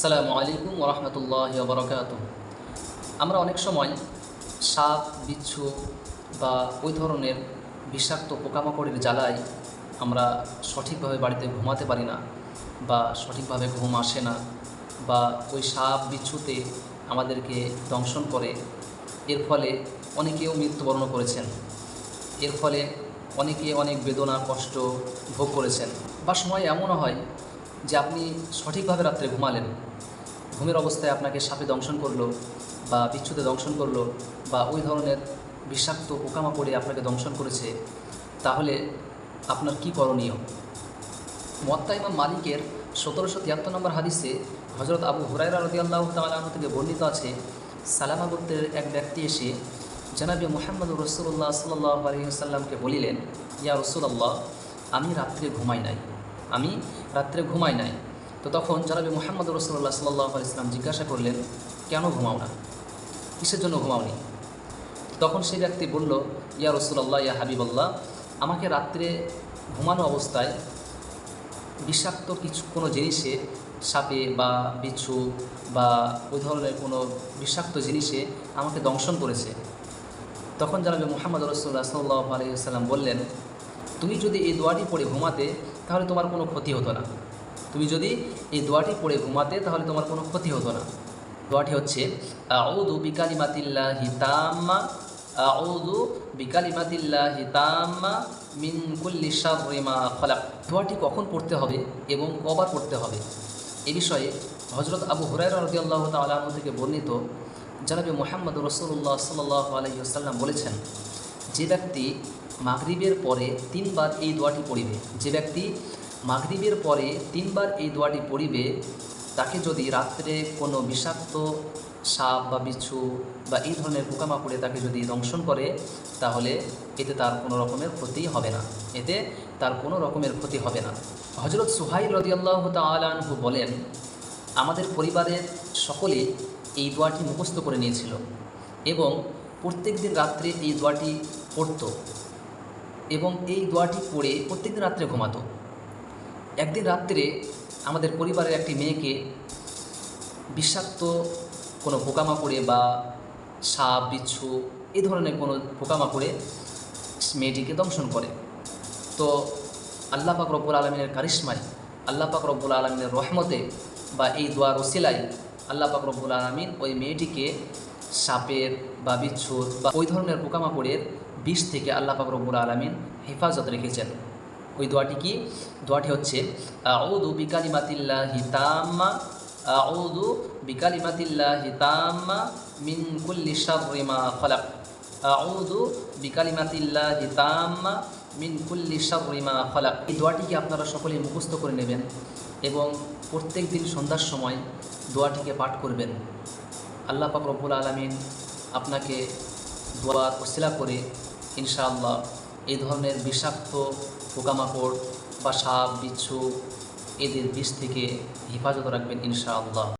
আসসালামু আলাইকুম ওয়া রাহমাতুল্লাহি ওয়া বারাকাতুহু। আমরা অনেক সময় সাপ, বিচ্ছু বা ওই ধরনের বিষাক্ত পোকামাকড়ের জ্বালায় আমরা সঠিকভাবে বাড়িতে ঘুমাতে পারি না বা সঠিকভাবে ঘুম আসে না, বা ওই সাপ বিচ্ছুতে আমাদেরকে দংশন করে। এর ফলে অনেকেও মৃত্যুবরণ করেছেন। এর ফলে অনেকে অনেক বেদনা, কষ্ট ভোগ করেছেন। বা সময় এমনও হয় যে আপনি সঠিকভাবে রাত্রে ঘুমালেন, ঘুমের অবস্থায় আপনাকে সাপে দংশন করলো বা বিচ্ছুতে দংশন করলো বা ওই ধরনের বিষাক্ত পোকামাকড়ে আপনাকে দংশন করেছে, তাহলে আপনার কি করণীয়? মুয়াত্তা ইমাম মালিকের 1773 নম্বর হাদিসে হযরত আবু হুরায়রা রাদিয়াল্লাহু তাআলা আনহু থেকে বর্ণিত আছে, সালামা গোত্রের এক ব্যক্তি এসে জনাবে মুহাম্মদুর রাসূলুল্লাহ সাল্লাল্লাহু আলাইহি ওয়াসাল্লামকে বলিলেন, ইয়া রাসূলুল্লাহ, আমি রাত্রে ঘুমাই নাই। তো তখন জনাবে মুহাম্মদুর রাসূলুল্লাহ সাল্লাল্লাহু আলাইহি ওয়াসাল্লাম জিজ্ঞাসা করলেন, কেন ঘুমাও না? কিসের জন্য ঘুমাওনি? তখন সেই ব্যক্তি বলল, ইয়া রাসূলুল্লাহ, ইয়া হাবিবাল্লাহ, আমাকে রাত্রে ঘুমানো অবস্থায় বিষাক্ত কোনো জিনিসে, সাপে বা বিচ্ছু বা ওই ধরনের কোনো বিষাক্ত জিনিসে আমাকে দংশন করেছে। তখন জনাবে মুহাম্মদ রাসূলুল্লাহ সাল্লাল্লাহু আলাইহি ওয়াসাল্লাম বললেন, তুমি যদি এই দোয়াটি পড়ে ঘুমাতে তাহলে তোমার কোনো ক্ষতি হতো না। দোয়াটি হচ্ছে, আউযু বিকালিমাতিল্লাহি তাম্মা মিন কুল্লি শাররি মা খালাক। দোয়াটি কখন পড়তে হবে এবং কবার পড়তে হবে, এ বিষয়ে হযরত আবু হুরায়রা রাদিয়াল্লাহু তাআলা আনহু থেকে বর্ণিত জনাবে মুহাম্মদ রাসূলুল্লাহ সাল্লাল্লাহু আলাইহি ওয়াসাল্লাম বলেছেন, যে ব্যক্তি মাগরিবের পরে 3 বার এই দোয়াটি পড়িবে, তাকে যদি রাত্রে কোনো বিষাক্ত সাপ বা বিচ্ছু বা এই ধরনের পোকামাকড়ে তাকে যদি দংশন করে, তাহলে এতে তার কোনো রকমের ক্ষতি হবে না। হযরত সুহাইল রাদিয়াল্লাহু তাআলা আনহু বলেন, আমাদের পরিবারের সকলে এই দোয়াটি মুখস্থ করে নিয়েছিল এবং প্রত্যেক দিন রাত্রে এই দোয়াটি পড়ত এবং এই দোয়াটি পড়ে প্রত্যেক দিন রাত্রে ঘুমাতো। একদিন রাত্রে আমাদের পরিবারের একটি মেয়েকে বিষাক্ত কোনো পোকামাকড়ে বা সাপ, বিচ্ছু এই ধরনের কোনো পোকামাকড়ে মেয়েটিকে দংশন করে। তো আল্লাহ পাক রব্বুল আলামিনের কারিশমায়, আল্লাহ পাক রব্বুল আলামিনের রহমতে বা এই দোয়ার ওসিলায় আল্লাহ পাক রব্বুল আলামিন ওই মেয়েটিকে সাপের বা বিচ্ছুর বা ওই ধরনের পোকামাকড়ের বিষ থেকে আল্লাহ পাক রব্বুল আলামিন হেফাজত রেখেছেন। ওই দোয়াটি কি? দোয়াটি হচ্ছে, আউযু বিকালিমাতিল্লাহি তাম্মা মিন কুল্লি শাররি মা খালাক। আউযু বিকালিমাতিল্লাহি তাম্মা মিন কুল্লি শাররি মা খালাক। এই দোয়াটিকে আপনারা সকলেই মুখস্থ করে নেবেন এবং প্রত্যেক দিন সন্ধ্যার সময় দোয়াটিকে পাঠ করবেন। আল্লাহ পাক রব্বুল আলামিন আপনাকে দোয়ার ওসিলা করে ইনশাআল্লাহ এই ধরনের বিষাক্ত পোকামাকড় বা সাপ, বিচ্ছু এদের বিষ থেকে হেফাজত রাখবেন ইনশাআল্লাহ।